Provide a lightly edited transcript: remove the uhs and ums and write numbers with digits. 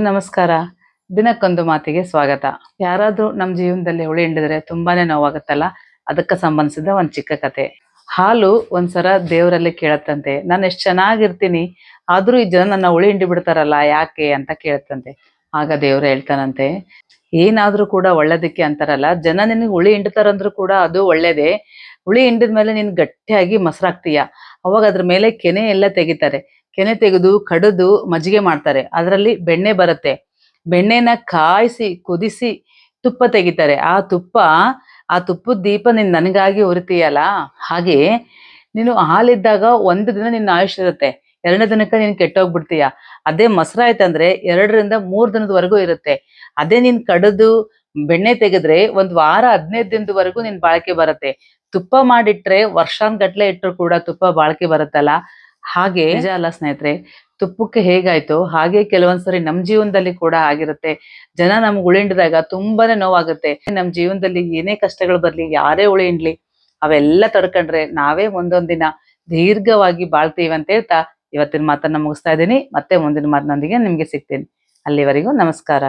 ನಮಸ್ಕಾರ. ದಿನಕ್ಕೊಂದು ಮಾತಿಗೆ ಸ್ವಾಗತ. ಯಾರಾದ್ರೂ ನಮ್ಮ ಜೀವನದಲ್ಲಿ ಹುಳಿ ಹಿಂಡಿದ್ರೆ ತುಂಬಾನೇ ನೋವಾಗುತ್ತಲ್ಲ, ಅದಕ್ಕೆ ಸಂಬಂಧಿಸಿದ ಒಂದು ಚಿಕ್ಕ ಕತೆ. ಹಾಲು ಒಂದ್ಸಲ ದೇವರಲ್ಲಿ ಕೇಳತ್ತಂತೆ, ನಾನು ಎಷ್ಟು ಚೆನ್ನಾಗಿರ್ತೀನಿ, ಆದ್ರೂ ಈ ಜನ ನನ್ನ ಹುಳಿ ಹಿಂಡಿ ಬಿಡ್ತಾರಲ್ಲ ಯಾಕೆ ಅಂತ ಕೇಳತ್ತಂತೆ. ಆಗ ದೇವ್ರು ಹೇಳ್ತಾನಂತೆ, ಏನಾದ್ರೂ ಕೂಡ ಒಳ್ಳೇದಕ್ಕೆ ಅಂತಾರಲ್ಲ, ಜನ ನಿನಗೆ ಹುಳಿ ಹಿಂಡ್ತಾರಂದ್ರೂ ಕೂಡ ಅದು ಒಳ್ಳೇದೇ. ಹುಳಿ ಹಿಂಡಿದ್ಮೇಲೆ ನೀನ್ ಗಟ್ಟಿಯಾಗಿ ಮೊಸರಾಗ್ತೀಯ, ಅವಾಗ ಅದ್ರ ಮೇಲೆ ಕೆನೆ ಎಲ್ಲ ತೆಗಿತಾರೆ. ಕೆನೆ ತೆಗೆದು ಕಡಿದು ಮಜ್ಜಿಗೆ ಮಾಡ್ತಾರೆ, ಅದರಲ್ಲಿ ಬೆಣ್ಣೆ ಬರುತ್ತೆ. ಬೆಣ್ಣೆನ ಕಾಯಿಸಿ ಕುದಿಸಿ ತುಪ್ಪ ತೆಗಿತಾರೆ. ಆ ತುಪ್ಪದ ದೀಪ ನೀನ್ ನನಗಾಗಿ ಉರಿತೀಯಲ್ಲ, ಹಾಗೆ ನೀನು ಹಾಲಿದ್ದಾಗ ಒಂದು ದಿನ ನಿನ್ನ ಆಯುಷ್ ಇರುತ್ತೆ, ಎರಡನೇ ದಿನಕ್ಕೆ ನೀನ್ ಕೆಟ್ಟೋಗ್ಬಿಡ್ತೀಯ. ಅದೇ ಮೊಸರಾಯ್ತಂದ್ರೆ 2 ರಿಂದ 3 ದಿನದವರೆಗೂ ಇರುತ್ತೆ. ಅದೇ ನೀನ್ ಕಡಿದು ಬೆಣ್ಣೆ ತೆಗೆದ್ರೆ 1 ವಾರ 15 ದಿನದವರೆಗೂ ನಿನ್ ಬಾಳಿಕೆ ಬರುತ್ತೆ. ತುಪ್ಪ ಮಾಡಿಟ್ರೆ ವರ್ಷಾನ್ಗಟ್ಲೆ ಇಟ್ಟರು ಕೂಡ ತುಪ್ಪ ಬಾಳಿಕೆ ಬರುತ್ತಲ್ಲ, ಹಾಗೆ ನಿಜ ಅಲ್ಲ ಸ್ನೇಹಿತರೆ. ತುಪ್ಪಕ್ಕೆ ಹೇಗಾಯ್ತೋ ಹಾಗೆ ಕೆಲವೊಂದ್ಸರಿ ನಮ್ ಜೀವನದಲ್ಲಿ ಕೂಡ ಆಗಿರುತ್ತೆ. ಜನ ನಮ್ಗೆ ಹುಳಿ ಹಿಂಡಿದಾಗ ತುಂಬಾನೇ ನೋವಾಗುತ್ತೆ. ನಮ್ ಜೀವನದಲ್ಲಿ ಏನೇ ಕಷ್ಟಗಳು ಬರ್ಲಿ, ಯಾರೇ ಹುಳಿ ಹಿಂಡ್ಲಿ, ಅವೆಲ್ಲ ತಡ್ಕೊಂಡ್ರೆ ನಾವೇ ಒಂದೊಂದ್ ದಿನ ದೀರ್ಘವಾಗಿ ಬಾಳ್ತೀವಿ ಅಂತ ಹೇಳ್ತಾ ಇವತ್ತಿನ ಮಾತನ್ನ ಮುಗಿಸ್ತಾ ಇದ್ದೀನಿ. ಮತ್ತೆ ಮುಂದಿನ ಮಾತಿನೊಂದಿಗೆ ನಿಮ್ಗೆ ಸಿಗ್ತೀನಿ. ಅಲ್ಲಿವರೆಗೂ ನಮಸ್ಕಾರ.